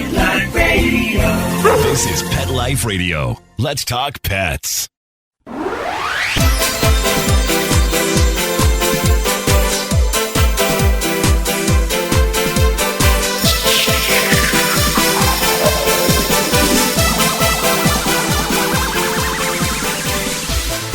Pet Life Radio. This is Pet Life Radio. Let's talk pets.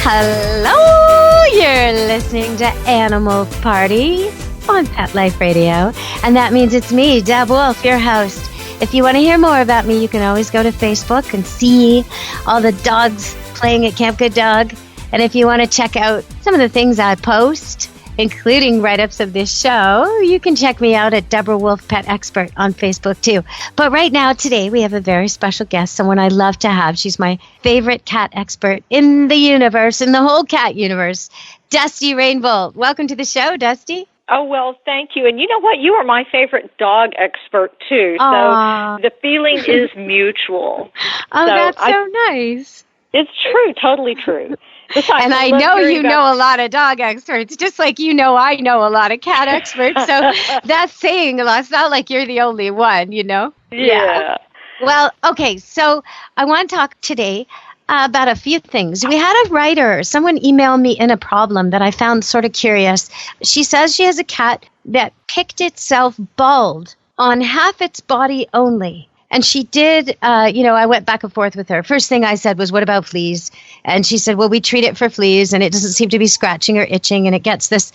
Hello, you're listening to Animal Party on Pet Life Radio, and that means it's me, Deb Wolf, your host. If you want to hear more about me, you can always go to Facebook and see all the dogs playing at Camp Good Dog, and if you want to check out some of the things I post, including write-ups of this show, you can check me out at Deborah Wolf Pet Expert on Facebook too. But right now, today, we have a very special guest, someone I love to have. She's my favorite cat expert in the universe, in the whole cat universe, Dusty Rainbolt. Welcome to the show, Dusty. Oh, well, thank you. And you know what? You are my favorite dog expert, too. Aww. So the feeling is mutual. Oh, that's so nice. It's true, totally true. Besides, and I know you know a lot of dog experts, just like you know I know a lot of cat experts. So that's saying a lot. It's not like you're the only one, you know? Yeah. Well, okay, so I want to talk today about a few things. We had a writer, someone emailed me in a problem that I found sort of curious. She says she has a cat that picked itself bald on half its body only. And she did, I went back and forth with her. First thing I said was, what about fleas? And she said, well, we treat it for fleas, and it doesn't seem to be scratching or itching, and it gets this,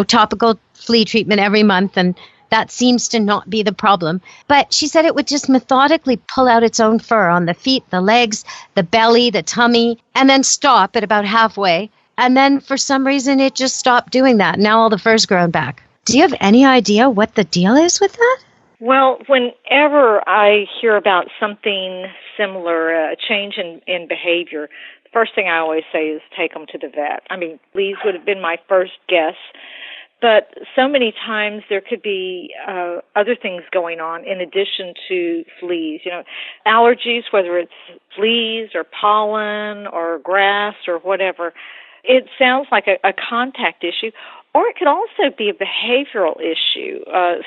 topical flea treatment every month, and that seems to not be the problem. But she said it would just methodically pull out its own fur on the feet, the legs, the belly, the tummy, and then stop at about halfway. And then for some reason, it just stopped doing that. Now all the fur's grown back. Do you have any idea what the deal is with that? Well, whenever I hear about something similar, a change in behavior, the first thing I always say is take them to the vet. I mean, fleas would have been my first guess, but so many times there could be other things going on in addition to fleas. Allergies, whether it's fleas or pollen or grass or whatever. It sounds like a contact issue. Or it could also be a behavioral issue.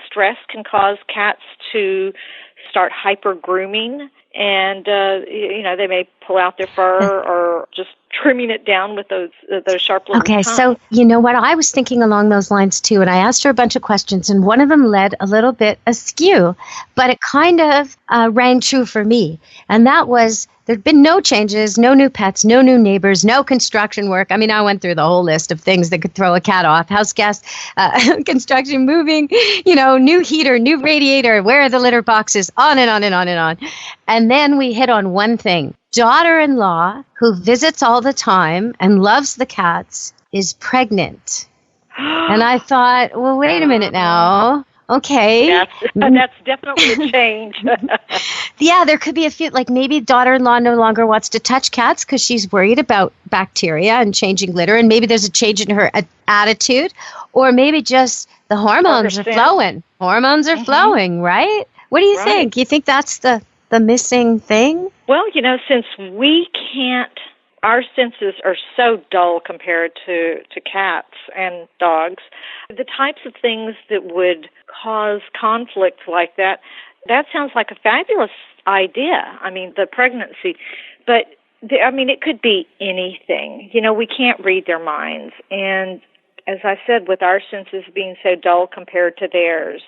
Stress can cause cats to start hyper-grooming, and, they may pull out their fur or just trimming it down with those sharp little tongues. So you know what? I was thinking along those lines, too, and I asked her a bunch of questions, and one of them led a little bit askew, but it kind of rang true for me, and that was there'd been no changes, no new pets, no new neighbors, no construction work. I mean, I went through the whole list of things that could throw a cat off. House gas, construction, moving, new heater, new radiator, where are the litter boxes, on and on and on and on. And then we hit on one thing. Daughter-in-law, who visits all the time and loves the cats, is pregnant. And I thought, well, wait a minute now. Okay. That's definitely a change. Yeah, there could be a few, like maybe daughter-in-law no longer wants to touch cats because she's worried about bacteria and changing litter, and maybe there's a change in her attitude, or maybe just the hormones are flowing. Hormones are flowing, right? What do you think? You think that's the missing thing? Well, since we can't, our senses are so dull compared to cats and dogs, the types of things that would cause conflict like that sounds like a fabulous idea. I mean, the pregnancy. But, it could be anything. We can't read their minds. And as I said, with our senses being so dull compared to theirs,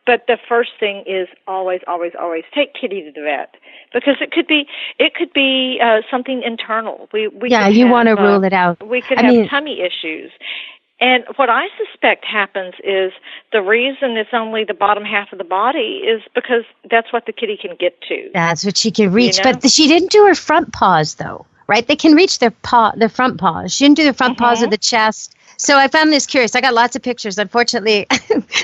but the first thing is always, always, always take Kitty to the vet, because it could be something internal. We you want to rule it out. We could have tummy issues. And what I suspect happens is the reason it's only the bottom half of the body is because that's what the kitty can get to. That's what she can reach. But she didn't do her front paws, though, right? They can reach their front paws. She didn't do the front paws of the chest. So I found this curious. I got lots of pictures, unfortunately,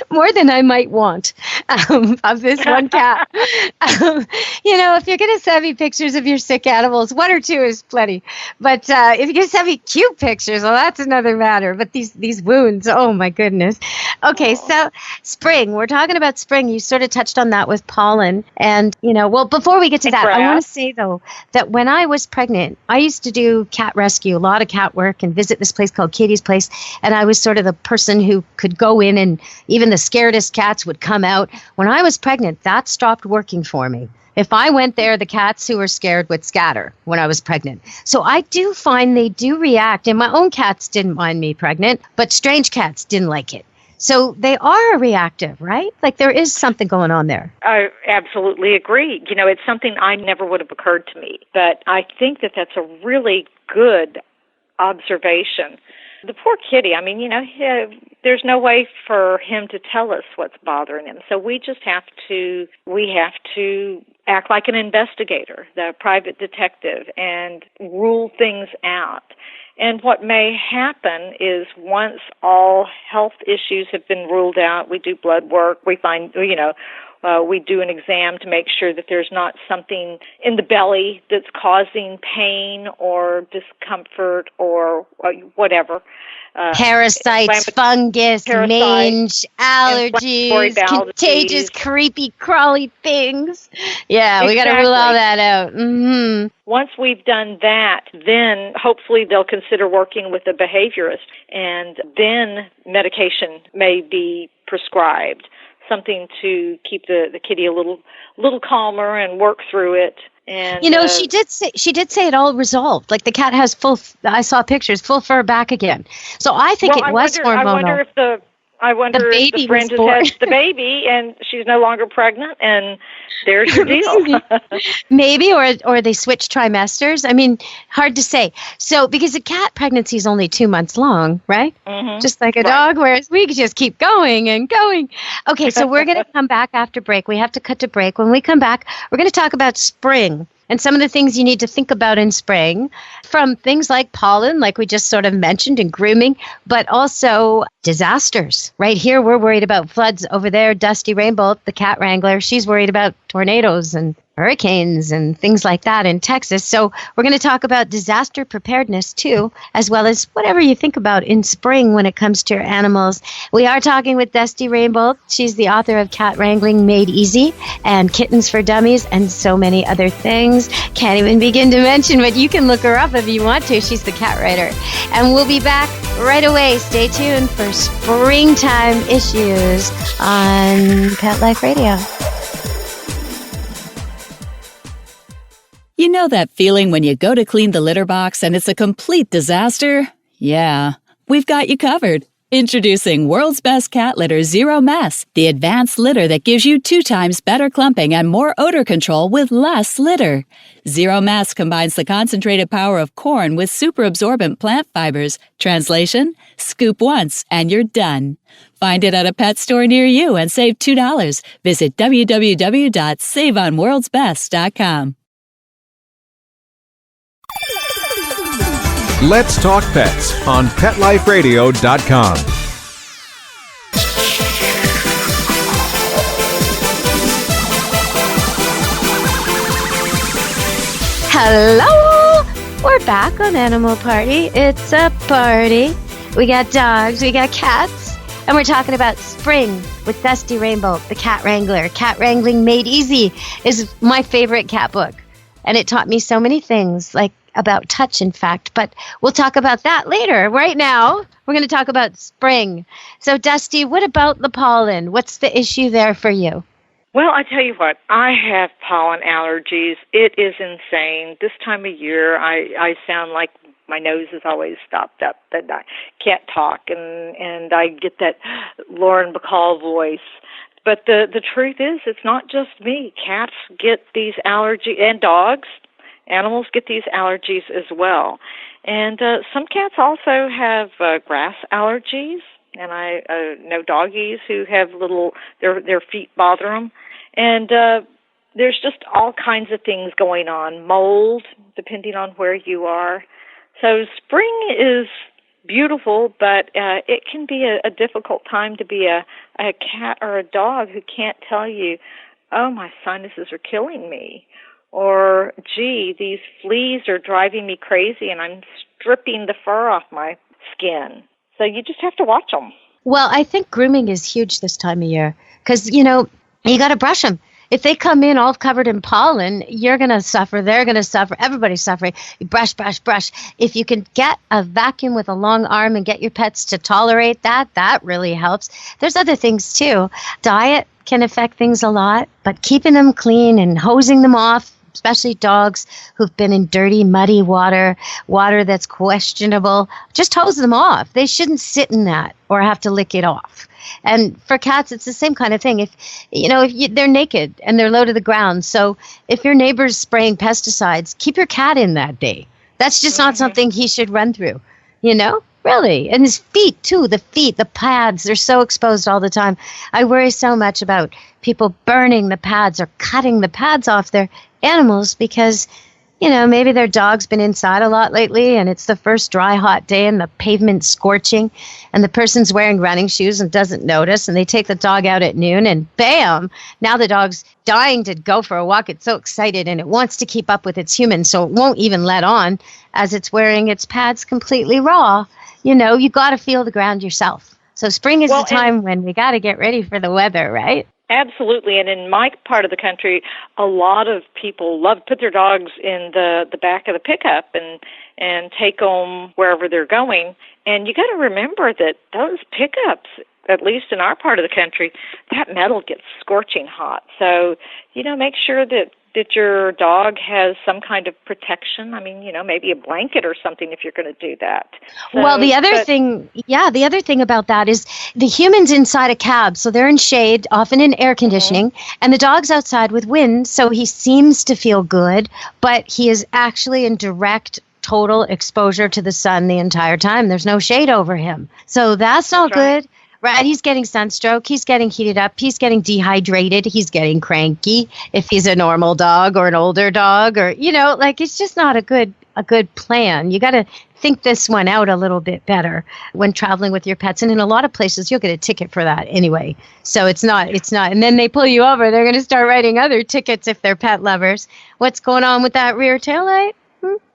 more than I might want, of this one cat. If you're going to send me pictures of your sick animals, one or two is plenty. But if you're going to send me cute pictures, well, that's another matter. But these wounds, oh, my goodness. Okay, so spring. We're talking about spring. You sort of touched on that with pollen. And, before we get to that, I want to say, though, that when I was pregnant, I used to do cat rescue, a lot of cat work, and visit this place called Katie's Place. and I was sort of the person who could go in, and even the scaredest cats would come out. When I was pregnant, that stopped working for me. If I went there, the cats who were scared would scatter when I was pregnant. So I do find they do react, and my own cats didn't mind me pregnant, but strange cats didn't like it. So they are reactive, right? Like there is something going on there. I absolutely agree. It's something I never would have occurred to me, but I think that that's a really good observation. The poor kitty, there's no way for him to tell us what's bothering him. So we have to act like an investigator, the private detective, and rule things out. And what may happen is once all health issues have been ruled out, we do blood work, we find, we do an exam to make sure that there's not something in the belly that's causing pain or discomfort or whatever. Parasites, fungus, mange, allergies, contagious, creepy, crawly things. Yeah, we got to rule all that out. Mm-hmm. Once we've done that, then hopefully they'll consider working with a behaviorist, and then medication may be prescribed, something to keep the kitty a little calmer and work through it. And she did say it all resolved. Like the cat has I saw pictures, full fur back again. So I think it was hormonal. I wonder if the friend has had the baby and she's no longer pregnant, and there's your deal. Maybe, or they switch trimesters. I mean, hard to say. So, because a cat pregnancy is only 2 months long, right? Mm-hmm. Just like a dog, whereas we just keep going and going. Okay, so we're going to come back after break. We have to cut to break. When we come back, we're going to talk about spring and some of the things you need to think about in spring, from things like pollen, like we just sort of mentioned, and grooming, but also disasters. Right here, we're worried about floods. Over there, Dusty Rainbow, the cat wrangler, she's worried about tornadoes and hurricanes and things like that in Texas. So we're going to talk about disaster preparedness too, as well as whatever you think about in spring when it comes to your animals. We are talking with Dusty Rainbow. She's the author of Cat Wrangling Made Easy and Kittens for Dummies and so many other things. Can't even begin to mention, but you can look her up if you want to. She's the cat writer. And we'll be back right away. Stay tuned for springtime issues on Pet Life Radio. You know that feeling when you go to clean the litter box and it's a complete disaster? Yeah, we've got you covered. Introducing World's Best Cat Litter Zero Mess, the advanced litter that gives you 2 times better clumping and more odor control with less litter. Zero Mess combines the concentrated power of corn with super absorbent plant fibers. Translation: scoop once and you're done. Find it at a pet store near you and save $2. Visit www.saveonworldsbest.com. Let's Talk Pets on PetLifeRadio.com. Hello! We're back on Animal Party. It's a party. We got dogs, we got cats, and we're talking about spring with Dusty Rainbow, the cat wrangler. Cat Wrangling Made Easy is my favorite cat book, and it taught me so many things, like about touch, in fact, but we'll talk about that later. Right now, we're going to talk about spring. So, Dusty, what about the pollen? What's the issue there for you? Well, I tell you what, I have pollen allergies. It is insane. This time of year, I sound like my nose is always stopped up, and I can't talk, and I get that Lauren Bacall voice. But the truth is, it's not just me. Cats get these allergies, and dogs. Animals get these allergies as well. And some cats also have grass allergies, and I know doggies who have their feet bother them. And there's just all kinds of things going on. Mold, depending on where you are. So spring is beautiful, but it can be a difficult time to be a cat or a dog who can't tell you, oh, my sinuses are killing me. Or, gee, these fleas are driving me crazy and I'm stripping the fur off my skin. So you just have to watch them. Well, I think grooming is huge this time of year because, you got to brush them. If they come in all covered in pollen, you're going to suffer. They're going to suffer. Everybody's suffering. You brush, brush, brush. If you can get a vacuum with a long arm and get your pets to tolerate that, that really helps. There's other things too. Diet can affect things a lot, but keeping them clean and hosing them off, especially dogs who've been in dirty, muddy water that's questionable, just hose them off. They shouldn't sit in that or have to lick it off. And for cats, it's the same kind of thing. If they're naked and they're low to the ground. So if your neighbor's spraying pesticides, keep your cat in that day. That's just not something he should run through, really. And his feet, too, the pads, they're so exposed all the time. I worry so much about people burning the pads or cutting the pads off their animals because, maybe their dog's been inside a lot lately and it's the first dry, hot day and the pavement's scorching and the person's wearing running shoes and doesn't notice and they take the dog out at noon and bam, now the dog's dying to go for a walk. It's so excited and it wants to keep up with its human, so it won't even let on as it's wearing its pads completely raw. You got to feel the ground yourself. So spring is the time when we got to get ready for the weather, right? Absolutely. And in my part of the country, a lot of people love to put their dogs in the back of the pickup and take them wherever they're going. And you got to remember that those pickups, at least in our part of the country, that metal gets scorching hot. So, make sure that your dog has some kind of protection. I mean, maybe a blanket or something if you're going to do that. So, well, the other thing about that is the human's inside a cab, so they're in shade, often in air conditioning, and the dog's outside with wind, so he seems to feel good, but he is actually in direct total exposure to the sun the entire time. There's no shade over him. So that's not good. Right, he's getting sunstroke, he's getting heated up, he's getting dehydrated, he's getting cranky if he's a normal dog or an older dog or, it's just not a good plan. You got to think this one out a little bit better when traveling with your pets. And in a lot of places, you'll get a ticket for that anyway. So it's not, and then they pull you over, they're going to start writing other tickets if they're pet lovers. What's going on with that rear taillight?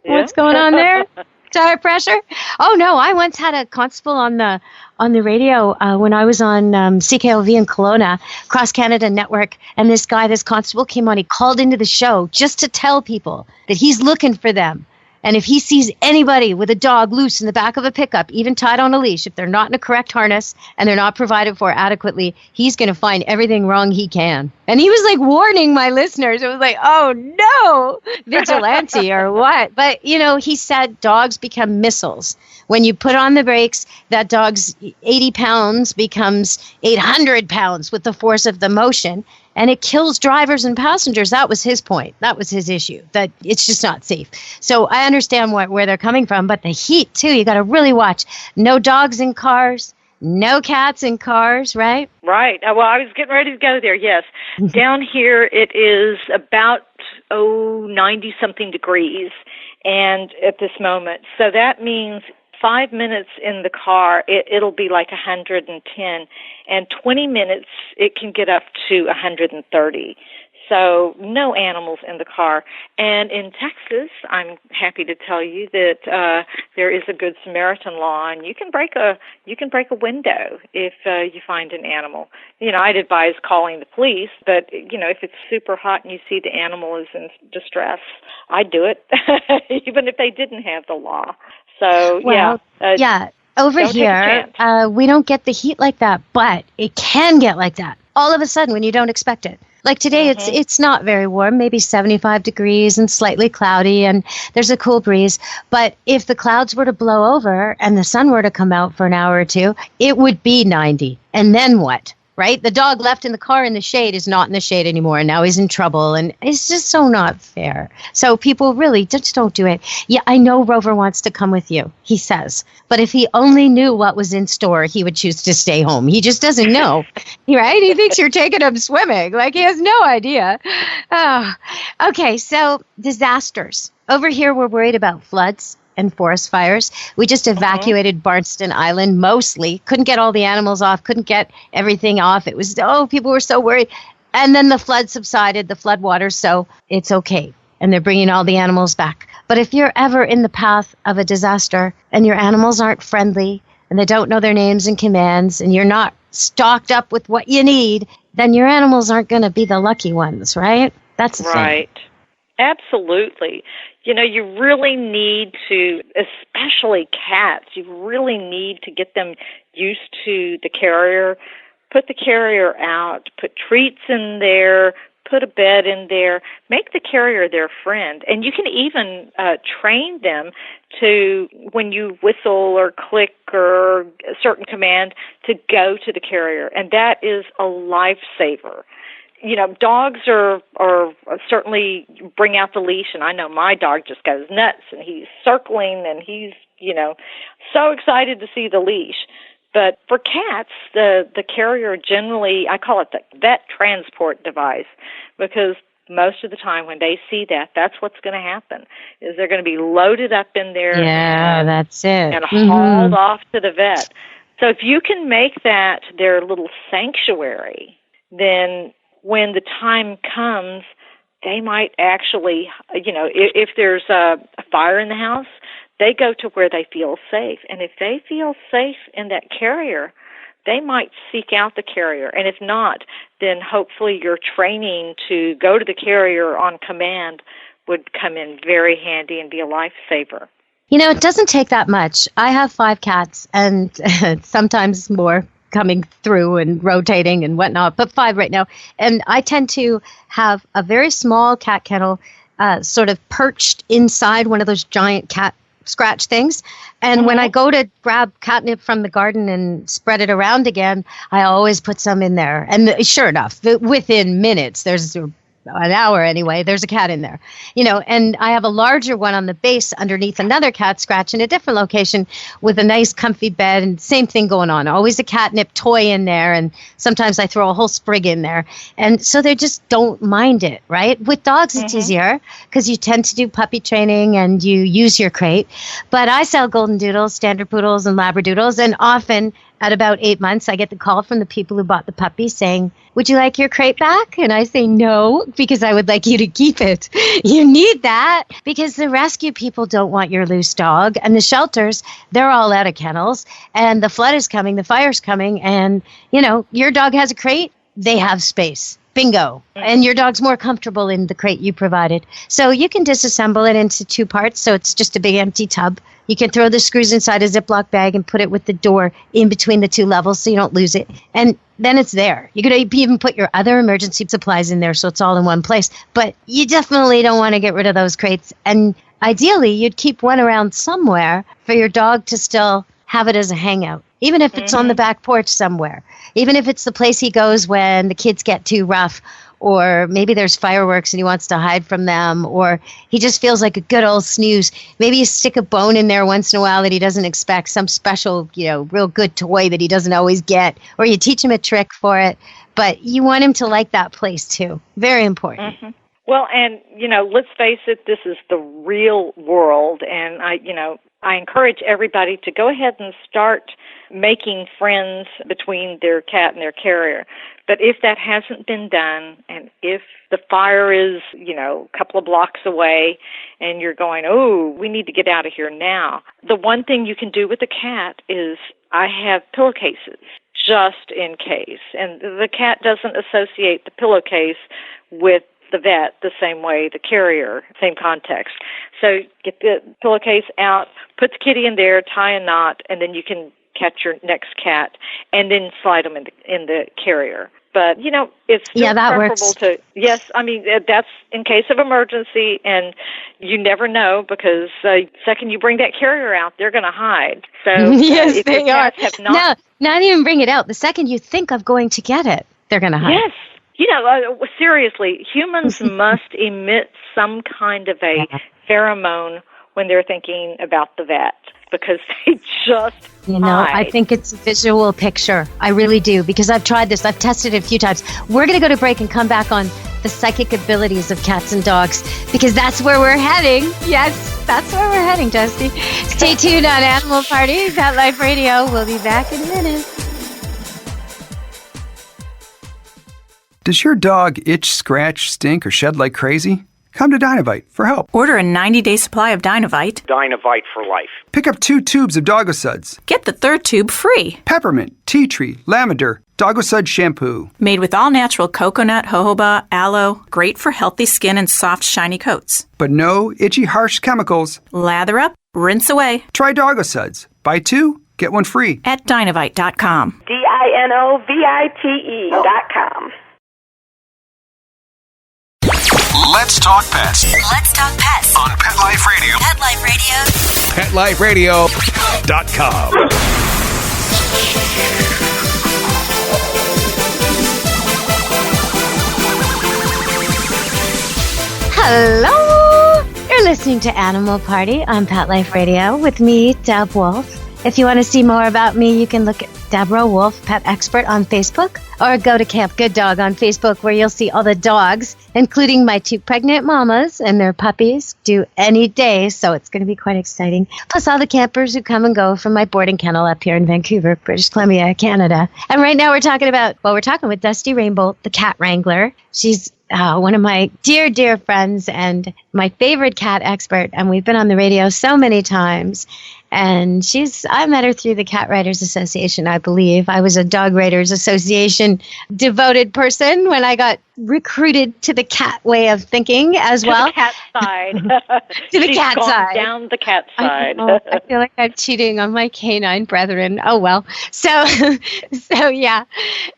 What's going on there? Tire pressure? Oh no! I once had a constable on the radio when I was on CKLV in Kelowna, Cross Canada Network, and this constable came on. He called into the show just to tell people that he's looking for them. And if he sees anybody with a dog loose in the back of a pickup, even tied on a leash, if they're not in a correct harness and they're not provided for adequately, he's going to find everything wrong he can. And he was like warning my listeners. It was like, oh no, vigilante or what? But, he said dogs become missiles. When you put on the brakes, that dog's 80 pounds becomes 800 pounds with the force of the motion. And it kills drivers and passengers. That was his point. That was his issue, that it's just not safe. So I understand where they're coming from, but the heat, too, you got to really watch. No dogs in cars, no cats in cars, right? Right. Well, I was getting ready to go there, yes. Down here, it is about, 90-something degrees and at this moment. So that means 5 minutes in the car, it'll be like 110, and 20 minutes, it can get up to 130. So no animals in the car. And in Texas, I'm happy to tell you that there is a Good Samaritan law, and you can break a window if you find an animal. I'd advise calling the police, but if it's super hot and you see the animal is in distress, I'd do it, even if they didn't have the law. So over here, we don't get the heat like that, but it can get like that all of a sudden when you don't expect it. Like today, it's not very warm, maybe 75 degrees and slightly cloudy, and there's a cool breeze. But if the clouds were to blow over and the sun were to come out for an hour or two, it would be 90. And then what? Right? The dog left in the car in the shade is not in the shade anymore, and now he's in trouble, and it's just so not fair. So people really just don't do it. Yeah, I know Rover wants to come with you, he says, but if he only knew what was in store, he would choose to stay home. He just doesn't know, right? He thinks you're taking him swimming, like he has no idea. Oh. Okay, so disasters. Over here, we're worried about floods and forest fires. We just evacuated Barnston Island mostly. Couldn't get all the animals off, couldn't get everything off. It was, people were so worried. And then the flood subsided, the flood waters, so it's okay. And they're bringing all the animals back. But if you're ever in the path of a disaster and your animals aren't friendly and they don't know their names and commands and you're not stocked up with what you need, then your animals aren't going to be the lucky ones, right? That's the thing. Right. Absolutely. You really need to, especially cats, you really need to get them used to the carrier. Put the carrier out, put treats in there, put a bed in there, make the carrier their friend. And you can even train them to, when you whistle or click or a certain command, to go to the carrier. And that is a lifesaver. Dogs are certainly bring out the leash, and I know my dog just goes nuts, and he's circling, and he's, so excited to see the leash. But for cats, the carrier generally, I call it the vet transport device, because most of the time when they see that, that's what's going to happen, is they're going to be loaded up in there. Yeah, that's it. And hauled off to the vet. So if you can make that their little sanctuary, then when the time comes, they might actually, if there's a fire in the house, they go to where they feel safe. And if they feel safe in that carrier, they might seek out the carrier. And if not, then hopefully your training to go to the carrier on command would come in very handy and be a lifesaver. It doesn't take that much. I have 5 cats and sometimes more coming through and rotating and whatnot, but 5 right now. And I tend to have a very small cat kennel sort of perched inside one of those giant cat scratch things. And when I go to grab catnip from the garden and spread it around again, I always put some in there. And sure enough, within minutes, there's an hour anyway, there's a cat in there, and I have a larger one on the base underneath another cat scratch in a different location with a nice comfy bed, and same thing going on. Always a catnip toy in there, and sometimes I throw a whole sprig in there. And so they just don't mind it, right? With dogs, it's easier because you tend to do puppy training and you use your crate. But I sell golden doodles, standard poodles, and labradoodles, and often at about 8 months, I get the call from the people who bought the puppy saying, "Would you like your crate back?" And I say, "No, because I would like you to keep it." You need that because the rescue people don't want your loose dog. And the shelters, they're all out of kennels. And the flood is coming, the fire's coming. And, your dog has a crate, they have space. Bingo. And your dog's more comfortable in the crate you provided. So you can disassemble it into 2 parts. So it's just a big empty tub. You can throw the screws inside a Ziploc bag and put it with the door in between the 2 levels so you don't lose it. And then it's there. You could even put your other emergency supplies in there so it's all in one place. But you definitely don't want to get rid of those crates. And ideally, you'd keep one around somewhere for your dog to still have it as a hangout, even if it's on the back porch somewhere, even if it's the place he goes when the kids get too rough, or maybe there's fireworks and he wants to hide from them, or he just feels like a good old snooze. Maybe you stick a bone in there once in a while that he doesn't expect, some special, real good toy that he doesn't always get, or you teach him a trick for it. But you want him to like that place too. Very important. Well, and, let's face it, this is the real world. And I encourage everybody to go ahead and start making friends between their cat and their carrier. But if that hasn't been done, and if the fire is, a couple of blocks away, and you're going, "Oh, we need to get out of here now," the one thing you can do with the cat is I have pillowcases just in case. And the cat doesn't associate the pillowcase with the vet the same way the carrier, same context. So get the pillowcase out, put the kitty in there, tie a knot, and then you can catch your next cat and then slide them in the carrier. But, it's still preferable to, yes, that's in case of emergency, and you never know because the second you bring that carrier out, they're going to hide. So yes, they are. No, not even bring it out. The second you think of going to get it, they're going to hide. Yes. Seriously, humans must emit some kind of a pheromone when they're thinking about the vet, because they just hide. I think it's a visual picture. I really do, because I've tried this. I've tested it a few times. We're going to go to break and come back on the psychic abilities of cats and dogs, because that's where we're heading. Yes, that's where we're heading, Dusty. Stay tuned on Animal Party, Pet Life Radio. We'll be back in a minute. Does your dog itch, scratch, stink, or shed like crazy? come to Dynavite for help. Order a 90-day supply of Dynavite. Dynavite for life. Pick up 2 tubes of Doggo Suds. Get the 3rd tube free. Peppermint, tea tree, lavender, Doggo Sud shampoo. Made with all-natural coconut, jojoba, aloe. Great for healthy skin and soft, shiny coats. But no itchy, harsh chemicals. Lather up, rinse away. Try Doggo Suds. Buy 2, get 1 free. At Dynavite.com. DINOVITE.com. Let's talk pets Let's talk pets on Pet Life Radio. Pet Life Radio. PetLifeRadio.com. Hello! You're listening to Animal Party on Pet Life Radio with me, Deb Wolf. If you want to see more about me, you can look at Deborah Wolf, Pet Expert on Facebook, or go to Camp Good Dog on Facebook, where you'll see all the dogs, including my 2 pregnant mamas and their puppies, due any day, so it's going to be quite exciting. Plus all the campers who come and go from my boarding kennel up here in Vancouver, British Columbia, Canada. And right now we're talking with Dusty Rainbow, the cat wrangler. She's one of my dear, dear friends and my favorite cat expert, and we've been on the radio so many times. And I met her through the Cat Writers Association, I believe. I was a Dog Writers Association devoted person when I got recruited to the cat way of thinking as well. To the cat side. To the She's cat gone side. Down the cat side. I feel like I'm cheating on my canine brethren. Oh, well. So yeah,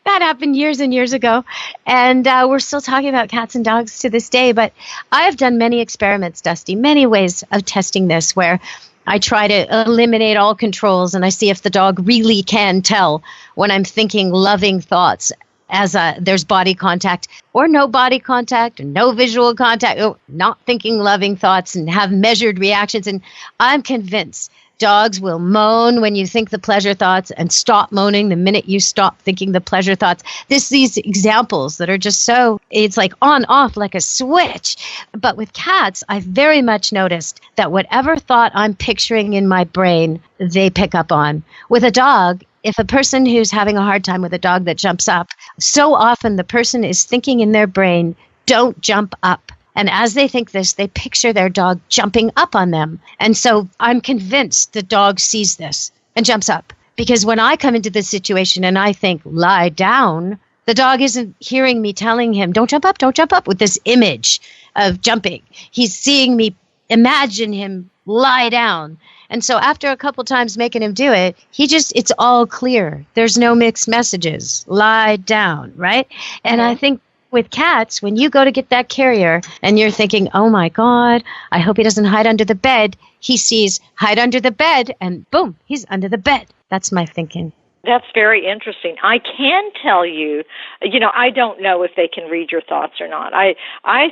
that happened years and years ago. And we're still talking about cats and dogs to this day. But I have done many experiments, Dusty, many ways of testing this where I try to eliminate all controls, and I see if the dog really can tell when I'm thinking loving thoughts as there's body contact or no body contact or no visual contact, or not thinking loving thoughts, and have measured reactions. And I'm convinced dogs will moan when you think the pleasure thoughts and stop moaning the minute you stop thinking the pleasure thoughts. These examples that are just so, it's like on, off, like a switch. But with cats, I've very much noticed that whatever thought I'm picturing in my brain, they pick up on. With a dog, if a person who's having a hard time with a dog that jumps up, so often the person is thinking in their brain, don't jump up. And as they think this, they picture their dog jumping up on them. And so I'm convinced the dog sees this and jumps up. Because when I come into this situation and I think, lie down, the dog isn't hearing me telling him, don't jump up with this image of jumping. He's seeing me imagine him lie down. And so after a couple times making him do it, it's all clear. There's no mixed messages. Lie down, right? And I think with cats, when you go to get that carrier and you're thinking, oh my God, I hope he doesn't hide under the bed. He sees hide under the bed and boom, he's under the bed. That's my thinking. That's very interesting. I can tell you, I don't know if they can read your thoughts or not. I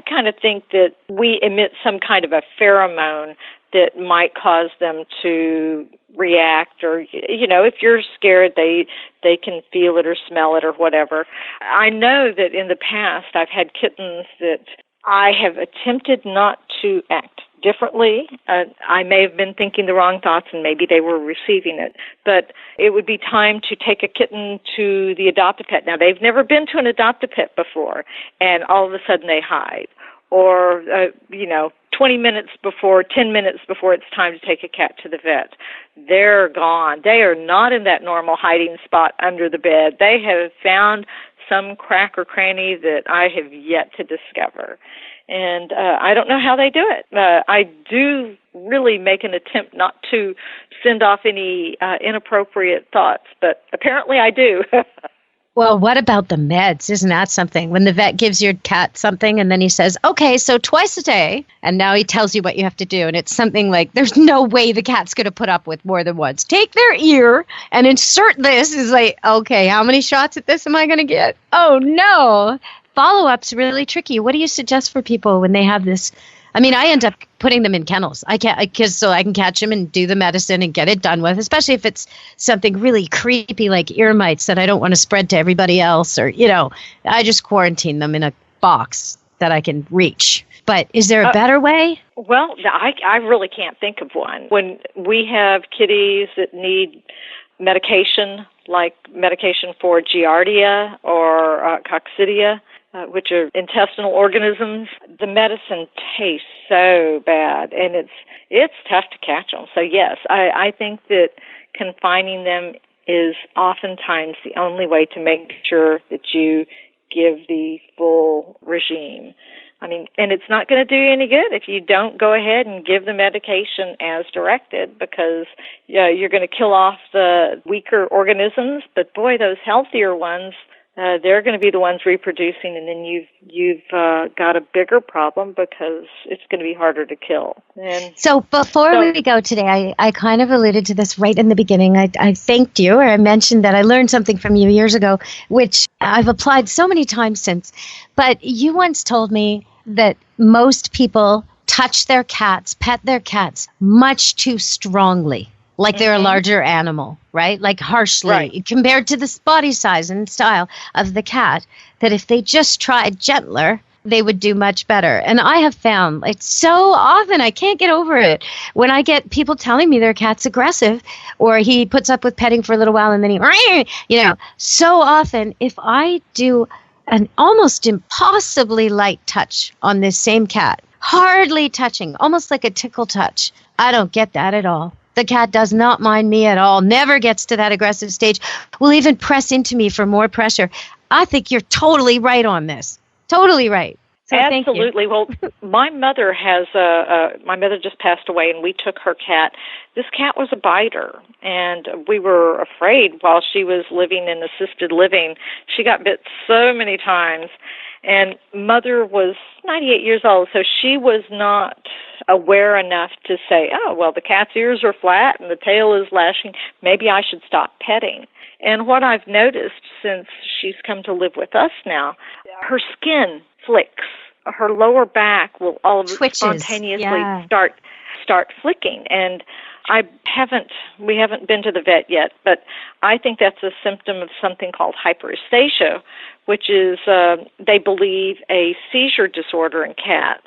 kind of think that we emit some kind of a pheromone that might cause them to react, or, if you're scared, they can feel it or smell it or whatever. I know that in the past I've had kittens that I have attempted not to act differently. I may have been thinking the wrong thoughts and maybe they were receiving it, but it would be time to take a kitten to the adopt-a-pet. Now, they've never been to an adopt-a-pet before, and all of a sudden they hide. Or, 20 minutes before, 10 minutes before it's time to take a cat to the vet, they're gone. They are not in that normal hiding spot under the bed. They have found some crack or cranny that I have yet to discover. And I don't know how they do it. I do really make an attempt not to send off any inappropriate thoughts, but apparently I do. Well, what about the meds? Isn't that something? When the vet gives your cat something and then he says, okay, so twice a day, and now he tells you what you have to do. And it's something like, there's no way the cat's going to put up with more than once. Take their ear and insert this. Is like, okay, how many shots at this am I going to get? Oh, no. Follow-up's really tricky. What do you suggest for people when they have this? I mean, I end up putting them in kennels. So I can catch them and do the medicine and get it done with, especially if it's something really creepy like ear mites that I don't want to spread to everybody else, or, I just quarantine them in a box that I can reach. But is there a better way? Well, I really can't think of one. When we have kitties that need medication, like medication for Giardia or coccidia, which are intestinal organisms, the medicine tastes so bad, and it's tough to catch them. So yes, I think that confining them is oftentimes the only way to make sure that you give the full regime. I mean, and it's not going to do you any good if you don't go ahead and give the medication as directed, because you're going to kill off the weaker organisms, but boy, those healthier ones, they're going to be the ones reproducing, and then you've got a bigger problem because it's going to be harder to kill. And so before we go today, I kind of alluded to this right in the beginning. I thanked you, or I mentioned that I learned something from you years ago, which I've applied so many times since. But you once told me that most people touch their cats, pet their cats much too strongly. Like they're a larger animal, right? Like harshly, compared to the body size and style of the cat, that if they just tried gentler, they would do much better. And I have found, like, so often, I can't get over it, when I get people telling me their cat's aggressive, or he puts up with petting for a little while and then so often, if I do an almost impossibly light touch on this same cat, hardly touching, almost like a tickle touch, I don't get that at all. The cat does not mind me at all, never gets to that aggressive stage, will even press into me for more pressure. I think you're totally right on this. Totally right. So absolutely. Well, my mother my mother just passed away, and we took her cat. This cat was a biter, and we were afraid while she was living in assisted living. She got bit so many times, and Mother was 98 years old, so she was not aware enough to say, oh, well, the cat's ears are flat and the tail is lashing. Maybe I should stop petting. And what I've noticed since she's come to live with us now, her skin flicks. Her lower back will all of it spontaneously start flicking. And we haven't been to the vet yet, but I think that's a symptom of something called hyperesthesia, which is, they believe, a seizure disorder in cats,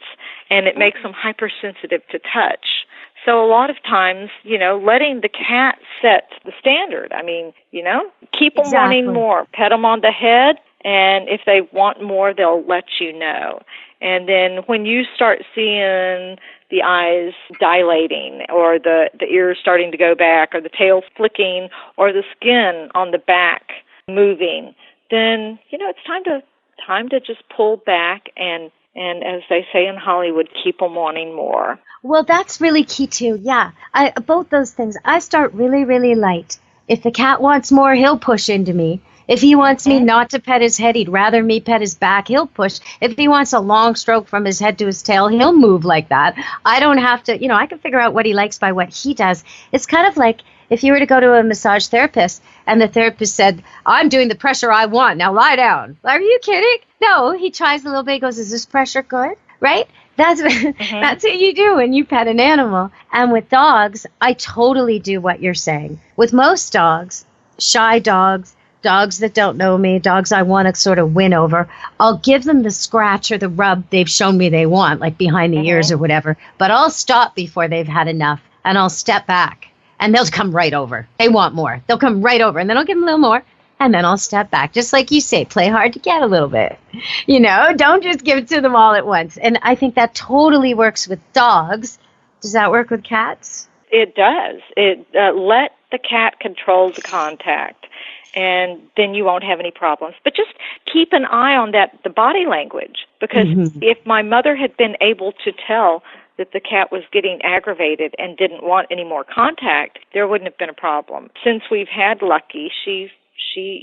and it makes them hypersensitive to touch. So a lot of times, letting the cat set the standard. I mean, keep them wanting more. Pet them on the head, and if they want more, they'll let you know. And then when you start seeing the eyes dilating, or the ears starting to go back, or the tail flicking, or the skin on the back moving, then it's time to just pull back and as they say in Hollywood, keep them wanting more. Well, that's really key too. Yeah, both those things. I start really, really light. If the cat wants more, he'll push into me. If he wants me not to pet his head, he'd rather me pet his back, he'll push. If he wants a long stroke from his head to his tail, he'll move like that. I don't have to, I can figure out what he likes by what he does. It's kind of like if you were to go to a massage therapist and the therapist said, I'm doing the pressure I want, now lie down. Are you kidding? No, he tries a little bit, goes, is this pressure good? Right? That's that's what you do when you pet an animal. And with dogs, I totally do what you're saying. With most dogs, shy dogs that don't know me, dogs I want to sort of win over, I'll give them the scratch or the rub they've shown me they want, like behind the ears or whatever. But I'll stop before they've had enough, and I'll step back, and they'll come right over. They want more. They'll come right over, and then I'll give them a little more, and then I'll step back. Just like you say, play hard to get a little bit. Don't just give it to them all at once. And I think that totally works with dogs. Does that work with cats? It does. Let the cat control the contact, and then you won't have any problems. But just keep an eye on the body language, because if my mother had been able to tell that the cat was getting aggravated and didn't want any more contact, there wouldn't have been a problem. Since we've had Lucky, she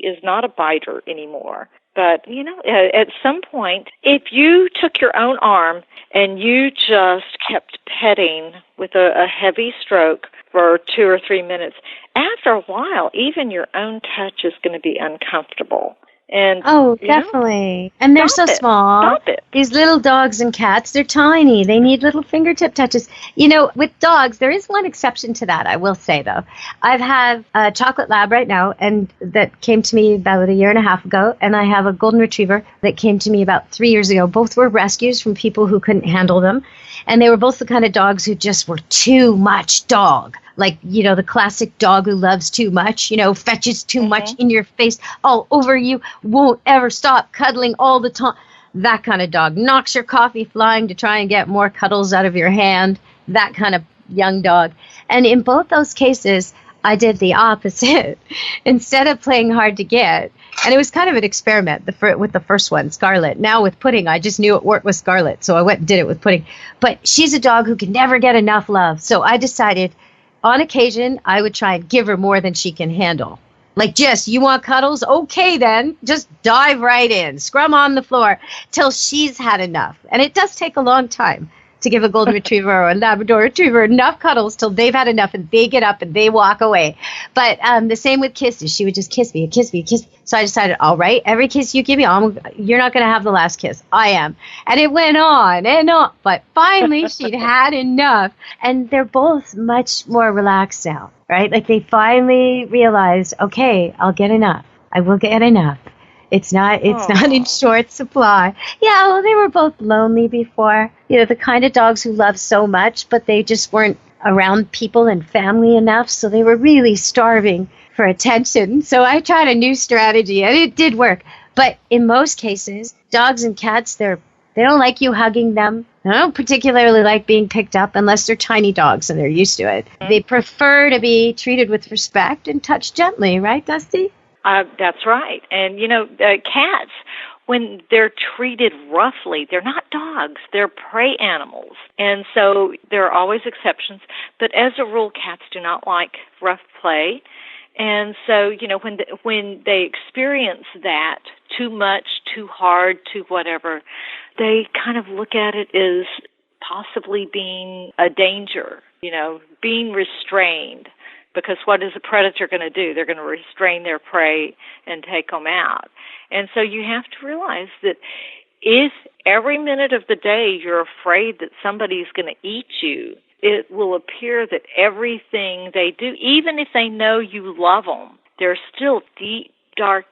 is not a biter anymore. But, at some point, if you took your own arm and you just kept petting with a heavy stroke for 2 or 3 minutes, after a while, even your own touch is going to be uncomfortable. And definitely. And they're so small. Stop it. These little dogs and cats, they're tiny. They need little fingertip touches. With dogs, there is one exception to that, I will say, though. I've had a chocolate lab right now, and that came to me about a year and a half ago, and I have a golden retriever that came to me about 3 years ago. Both were rescues from people who couldn't handle them, and they were both the kind of dogs who just were too much dog. Like, the classic dog who loves too much, fetches too much in your face, all over you, won't ever stop cuddling all the time. that kind of dog. Knocks your coffee flying to try and get more cuddles out of your hand, that kind of young dog. And in both those cases, I did the opposite. Instead of playing hard to get, and it was kind of an experiment with the first one, Scarlet. Now with Pudding, I just knew it worked with Scarlet, so I went and did it with Pudding. But she's a dog who can never get enough love. So I decided on occasion, I would try and give her more than she can handle. Like, Jess, you want cuddles? Okay, then. Just dive right in. Scrum on the floor till she's had enough. And it does take a long time to give a golden retriever or a Labrador retriever enough cuddles till they've had enough and they get up and they walk away. But the same with kisses. She would just kiss me. So I decided, all right, every kiss you give me, you're not going to have the last kiss. I am. And it went on and on. But finally, she'd had enough. And they're both much more relaxed now, right? Like they finally realized, okay, I'll get enough. I will get enough. It's not in short supply. Yeah, well, they were both lonely before. You know, the kind of dogs who love so much, but they just weren't around people and family enough. So they were really starving for attention. So I tried a new strategy and it did work. But in most cases, dogs and cats, they don't like you hugging them. They don't particularly like being picked up unless they're tiny dogs and they're used to it. They prefer to be treated with respect and touched gently, right, Dusty? That's right. And, cats, when they're treated roughly, they're not dogs. They're prey animals. And so there are always exceptions. But as a rule, cats do not like rough play. And so, when they experience that too much, too hard, too whatever, they kind of look at it as possibly being a danger, being restrained. Because what is a predator going to do? They're going to restrain their prey and take them out. And so you have to realize that if every minute of the day you're afraid that somebody's going to eat you, it will appear that everything they do, even if they know you love them, there's still deep, dark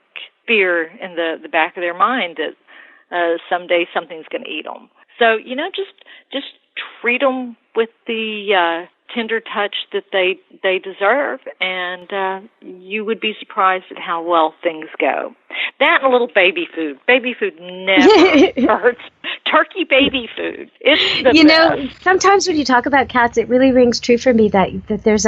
fear in the back of their mind that someday something's going to eat them. So, just treat them with the tender touch that they deserve, and you would be surprised at how well things go. That and a little baby food. Baby food never hurts. Turkey baby food. It's the best. Sometimes when you talk about cats, it really rings true for me that there's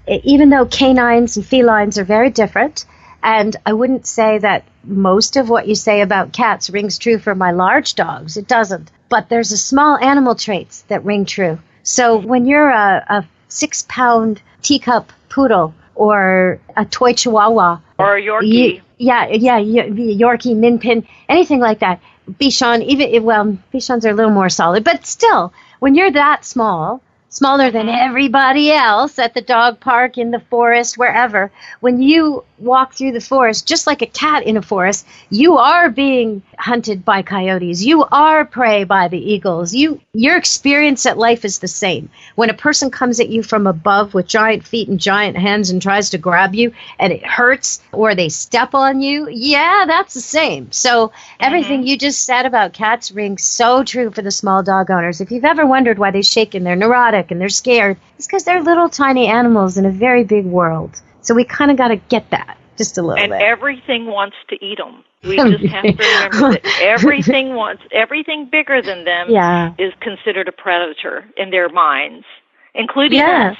even though canines and felines are very different, and I wouldn't say that most of what you say about cats rings true for my large dogs. It doesn't. But there's a small animal traits that ring true. So when you're a 6-pound teacup poodle or a toy chihuahua. Or a Yorkie. Yorkie, Min Pin, anything like that. Bichon, Bichons are a little more solid. But still, when you're that small, smaller than everybody else at the dog park, in the forest, wherever, when you walk through the forest, just like a cat in a forest, you are being hunted by coyotes. You are prey by the eagles. Your experience at life is the same. When a person comes at you from above with giant feet and giant hands and tries to grab you and it hurts, or they step on you, yeah, that's the same. So everything you just said about cats rings so true for the small dog owners. If you've ever wondered why they shake and they're neurotic and they're scared, it's because they're little tiny animals in a very big world. So we kind of got to get that just a little bit. And everything wants to eat them. We just have to remember that everything bigger than them is considered a predator in their minds, including us.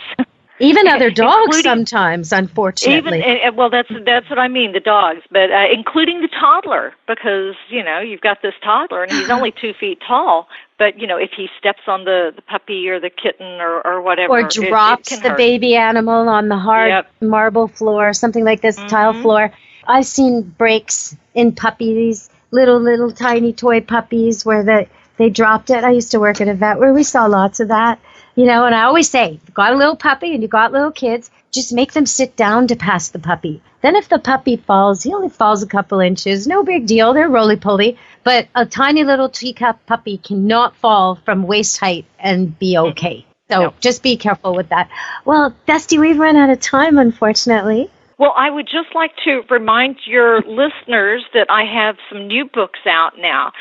Even other dogs sometimes, unfortunately. That's what I mean, the dogs, but including the toddler, because, you've got this toddler and he's only 2 feet tall, but, if he steps on the puppy or the kitten or whatever. Or drops the baby animal on the hard marble floor, something like this, tile floor. I've seen breaks in puppies, little tiny toy puppies where they dropped it. I used to work at a vet where we saw lots of that. And I always say, you've got a little puppy and you've got little kids, just make them sit down to pass the puppy. Then if the puppy falls, he only falls a couple inches, no big deal, they're roly-poly. But a tiny little teacup puppy cannot fall from waist height and be okay. So just be careful with that. Well, Dusty, we've run out of time, unfortunately. Well, I would just like to remind your listeners that I have some new books out now.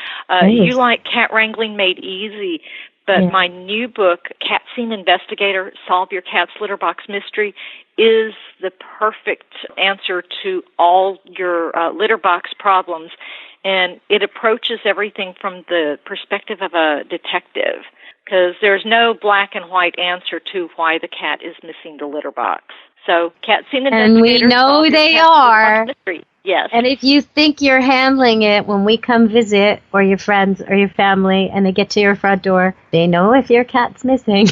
You like Cat Wrangling Made Easy. But my new book, Cat Scene Investigator, Solve Your Cat's Litter Box Mystery, is the perfect answer to all your litter box problems. And it approaches everything from the perspective of a detective, because there's no black and white answer to why the cat is missing the litter box. So, cat scene And we investigators know solve your they cat's are. mystery. Yes. And if you think you're handling it when we come visit, or your friends or your family, and they get to your front door, they know if your cat's missing.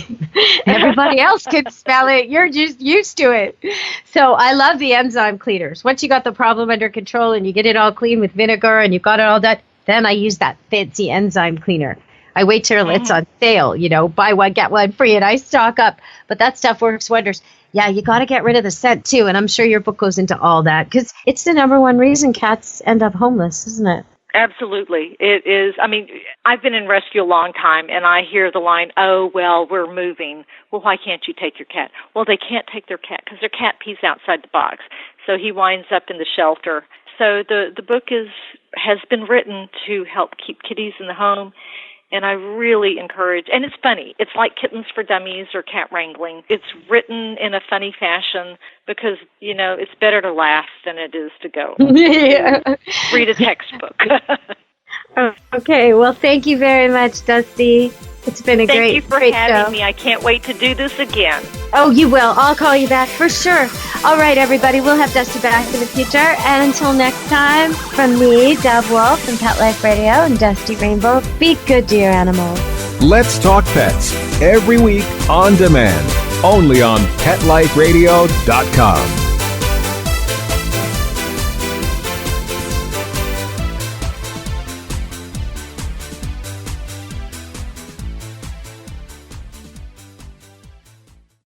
Everybody else can smell it. You're just used to it. So I love the enzyme cleaners. Once you got the problem under control and you get it all clean with vinegar and you got it all done, then I use that fancy enzyme cleaner. I wait till it's on sale, buy one, get one free, and I stock up. But that stuff works wonders. Yeah, you got to get rid of the scent, too. And I'm sure your book goes into all that, because it's the number one reason cats end up homeless, isn't it? Absolutely. It is. I mean, I've been in rescue a long time, and I hear the line, oh, well, we're moving. Well, why can't you take your cat? Well, they can't take their cat because their cat pees outside the box. So he winds up in the shelter. So the book has been written to help keep kitties in the home. And I really encourage, and it's funny. It's like Kittens for Dummies or Cat Wrangling. It's written in a funny fashion because, it's better to laugh than it is to go read a textbook. Okay, well, thank you very much, Dusty. It's been a Thank you for great having show. me. I can't wait to do this again. Oh, you will. I'll call you back for sure. All right, everybody. We'll have Dusty back in the future. And until next time, from me, Dove Wolf, from Pet Life Radio, and Dusty Rainbow, be good to your animals. Let's Talk Pets, every week on demand, only on PetLifeRadio.com.